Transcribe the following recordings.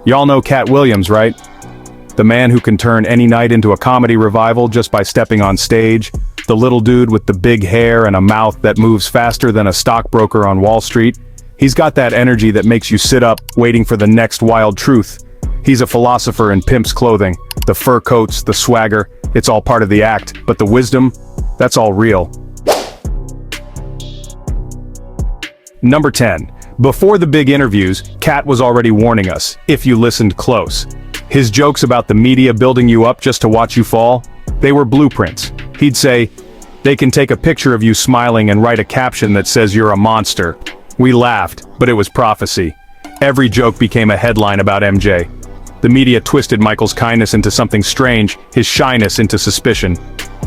Y'all know Katt Williams, right? The man who can turn any night into a comedy revival just by stepping on stage. The little dude with the big hair and a mouth that moves faster than a stockbroker on Wall Street. He's got that energy that makes you sit up, waiting for the next wild truth. He's a philosopher in pimp's clothing. The fur coats, the swagger, it's all part of the act. But the wisdom, that's all real. Number 10. Before the big interviews, Katt was already warning us, if you listened close. His jokes about the media building you up just to watch you fall, they were blueprints. He'd say, they can take a picture of you smiling and write a caption that says you're a monster. We laughed, but it was prophecy. Every joke became a headline about MJ. The media twisted Michael's kindness into something strange, his shyness into suspicion.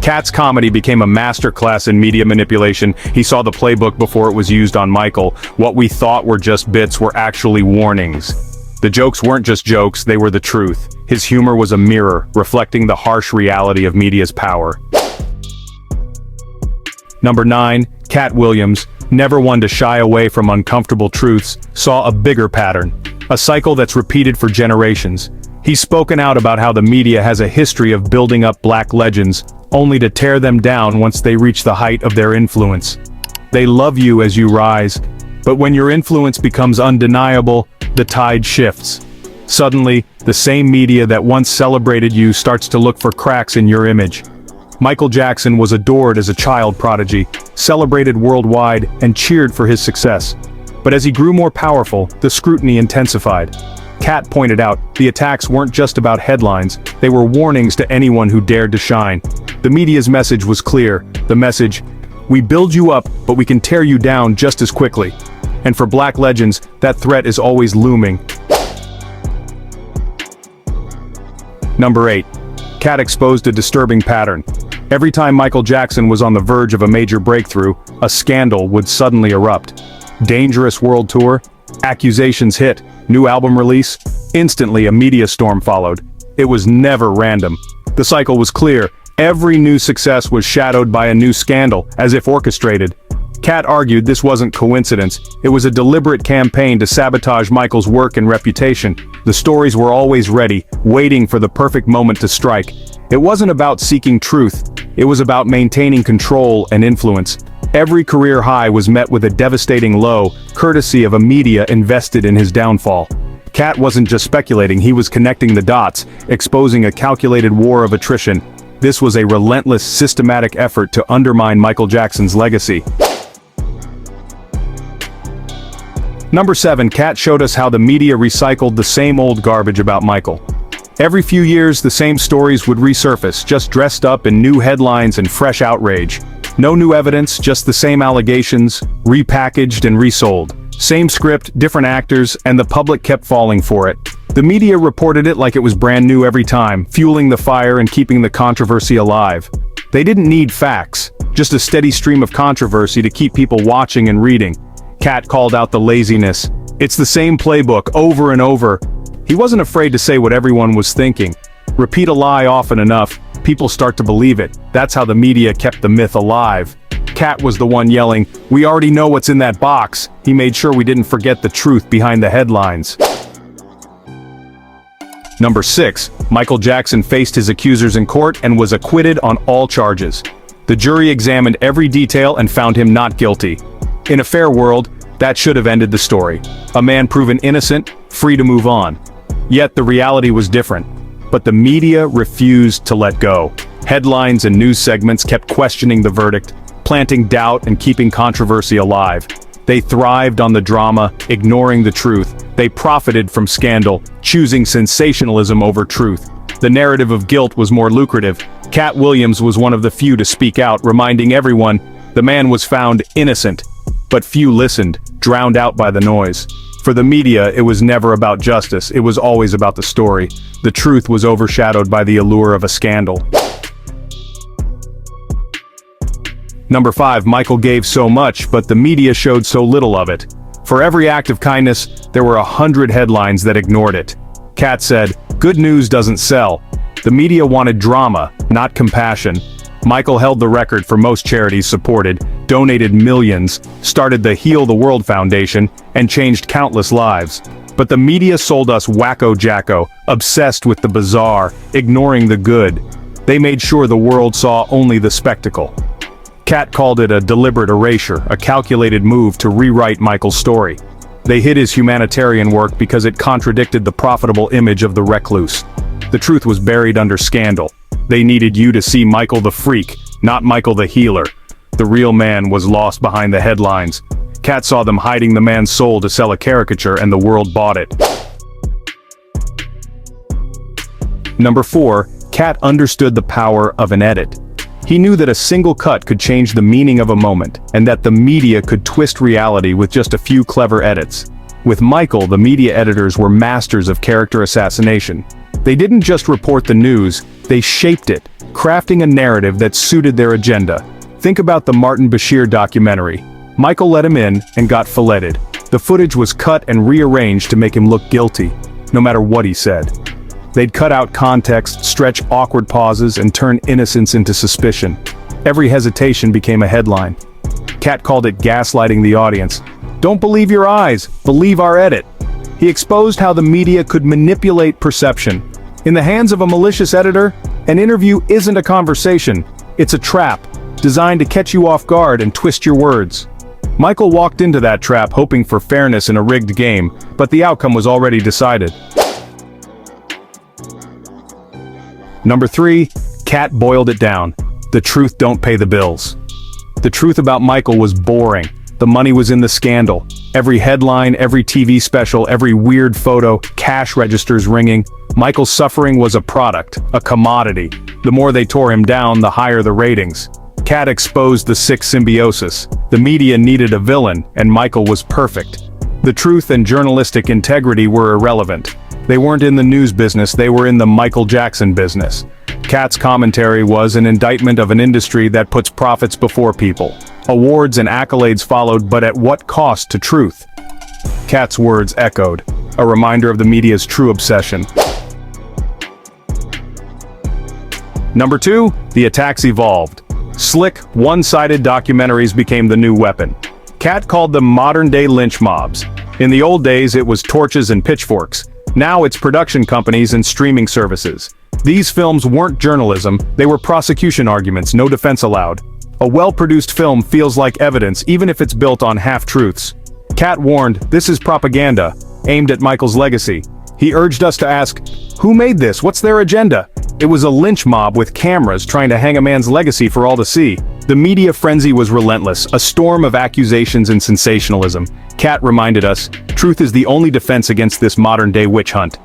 Katt's comedy became a masterclass in media manipulation. He saw the playbook before it was used on Michael. What we thought were just bits were actually warnings. The jokes weren't just jokes, they were the truth. His humor was a mirror, reflecting the harsh reality of media's power. Number 9. Katt Williams, never one to shy away from uncomfortable truths, saw a bigger pattern. A cycle that's repeated for generations. He's spoken out about how the media has a history of building up black legends, only to tear them down once they reach the height of their influence. They love you as you rise, but when your influence becomes undeniable, the tide shifts. Suddenly, the same media that once celebrated you starts to look for cracks in your image. Michael Jackson was adored as a child prodigy, celebrated worldwide, and cheered for his success. But as he grew more powerful, the scrutiny intensified. Katt pointed out, the attacks weren't just about headlines, they were warnings to anyone who dared to shine. The media's message was clear, the message, we build you up, but we can tear you down just as quickly. And for black legends, that threat is always looming. Number 8. Katt exposed a disturbing pattern. Every time Michael Jackson was on the verge of a major breakthrough, a scandal would suddenly erupt. Dangerous world tour, accusations hit, new album release, instantly a media storm followed. It was never random. The cycle was clear. Every new success was shadowed by a new scandal, as if orchestrated. Katt argued this wasn't coincidence, it was a deliberate campaign to sabotage Michael's work and reputation. The stories were always ready, waiting for the perfect moment to strike. It wasn't about seeking truth, it was about maintaining control and influence. Every career high was met with a devastating low, courtesy of a media invested in his downfall. Katt wasn't just speculating, he was connecting the dots, exposing a calculated war of attrition. This was a relentless, systematic effort to undermine Michael Jackson's legacy. Number 7. Katt showed us how the media recycled the same old garbage about Michael. Every few years, the same stories would resurface, just dressed up in new headlines and fresh outrage. No new evidence, just the same allegations, repackaged and resold. Same script, different actors, and the public kept falling for it. The media reported it like it was brand new every time, fueling the fire and keeping the controversy alive. They didn't need facts, just a steady stream of controversy to keep people watching and reading. Katt called out the laziness. It's the same playbook over and over. He wasn't afraid to say what everyone was thinking. Repeat a lie often enough, people start to believe it. That's how the media kept the myth alive. Katt was the one yelling, "We already know what's in that box." He made sure we didn't forget the truth behind the headlines. Number 6. Michael Jackson faced his accusers in court and was acquitted on all charges. The jury examined every detail and found him not guilty. In a fair world, that should have ended the story. A man proven innocent, free to move on. Yet the reality was different. But the media refused to let go. Headlines and news segments kept questioning the verdict, planting doubt and keeping controversy alive. They thrived on the drama, ignoring the truth. They profited from scandal, choosing sensationalism over truth. The narrative of guilt was more lucrative. Katt Williams was one of the few to speak out, reminding everyone, the man was found innocent. But few listened, drowned out by the noise. For the media, it was never about justice, it was always about the story. The truth was overshadowed by the allure of a scandal. Number 5. Michael gave so much, but the media showed so little of it. For every act of kindness, there were 100 headlines that ignored it. Katt said, "Good news doesn't sell." The media wanted drama, not compassion. Michael held the record for most charities supported, donated millions, started the Heal the World Foundation, and changed countless lives. But the media sold us wacko-jacko, obsessed with the bizarre, ignoring the good. They made sure the world saw only the spectacle. Katt called it a deliberate erasure, a calculated move to rewrite Michael's story. They hid his humanitarian work because it contradicted the profitable image of the recluse. The truth was buried under scandal. They needed you to see Michael the freak, not Michael the healer. The real man was lost behind the headlines. Katt saw them hiding the man's soul to sell a caricature, and the world bought it. Number 4. Katt understood the power of an edit. He knew that a single cut could change the meaning of a moment, and that the media could twist reality with just a few clever edits. With Michael, the media editors were masters of character assassination. They didn't just report the news, they shaped it, crafting a narrative that suited their agenda. Think about the Martin Bashir documentary. Michael let him in and got filleted. The footage was cut and rearranged to make him look guilty, no matter what he said. They'd cut out context, stretch awkward pauses, and turn innocence into suspicion. Every hesitation became a headline. Katt called it gaslighting the audience. Don't believe your eyes, believe our edit. He exposed how the media could manipulate perception. In the hands of a malicious editor, an interview isn't a conversation, it's a trap, designed to catch you off guard and twist your words. Michael walked into that trap hoping for fairness in a rigged game, but the outcome was already decided. Number 3, Katt boiled it down. The truth don't pay the bills. The truth about Michael was boring. The money was in the scandal. Every headline, every TV special, every weird photo, cash registers ringing. Michael's suffering was a product, a commodity. The more they tore him down, the higher the ratings. Katt exposed the sick symbiosis. The media needed a villain, and Michael was perfect. The truth and journalistic integrity were irrelevant. They weren't in the news business, they were in the Michael Jackson business. Katt's commentary was an indictment of an industry that puts profits before people. Awards and accolades followed, but at what cost to truth? Katt's words echoed, a reminder of the media's true obsession. Number 2, the attacks evolved. Slick, one-sided documentaries became the new weapon. Katt called them modern-day lynch mobs. In the old days, it was torches and pitchforks. Now it's production companies and streaming services. These films weren't journalism, they were prosecution arguments, no defense allowed. A well-produced film feels like evidence, even if it's built on half-truths. Katt warned, this is propaganda, aimed at Michael's legacy. He urged us to ask, who made this? What's their agenda? It was a lynch mob with cameras trying to hang a man's legacy for all to see. The media frenzy was relentless, a storm of accusations and sensationalism. Katt reminded us, truth is the only defense against this modern-day witch hunt.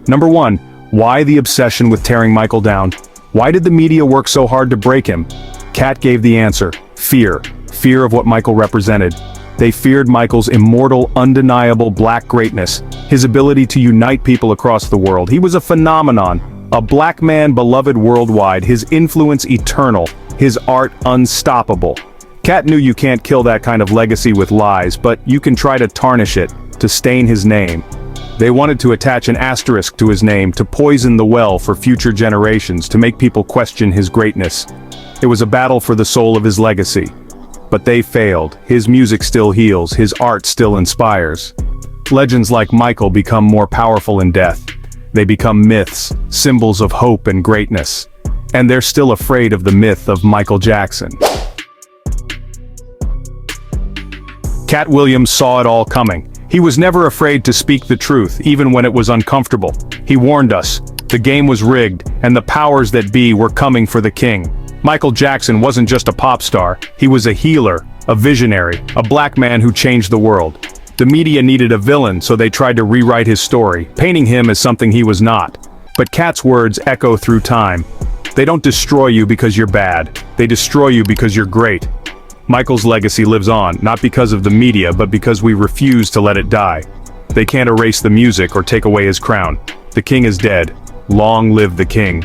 Number 1, why the obsession with tearing Michael down? Why did the media work so hard to break him? Katt gave the answer, fear. Fear of what Michael represented. They feared Michael's immortal, undeniable black greatness, his ability to unite people across the world. He was a phenomenon, a black man beloved worldwide, his influence eternal, his art unstoppable. Katt knew you can't kill that kind of legacy with lies, but you can try to tarnish it, to stain his name. They wanted to attach an asterisk to his name, to poison the well for future generations, to make people question his greatness. It was a battle for the soul of his legacy. But they failed. His music still heals, his art still inspires. Legends like Michael become more powerful in death. They become myths, symbols of hope and greatness. And they're still afraid of the myth of Michael Jackson. Katt Williams saw it all coming. He was never afraid to speak the truth, even when it was uncomfortable. He warned us. The game was rigged, and the powers that be were coming for the king. Michael Jackson wasn't just a pop star, he was a healer, a visionary, a black man who changed the world. The media needed a villain, so they tried to rewrite his story, painting him as something he was not. But Katt's words echo through time. They don't destroy you because you're bad, they destroy you because you're great. Michael's legacy lives on, not because of the media, but because we refuse to let it die. They can't erase the music or take away his crown. The king is dead. Long live the king.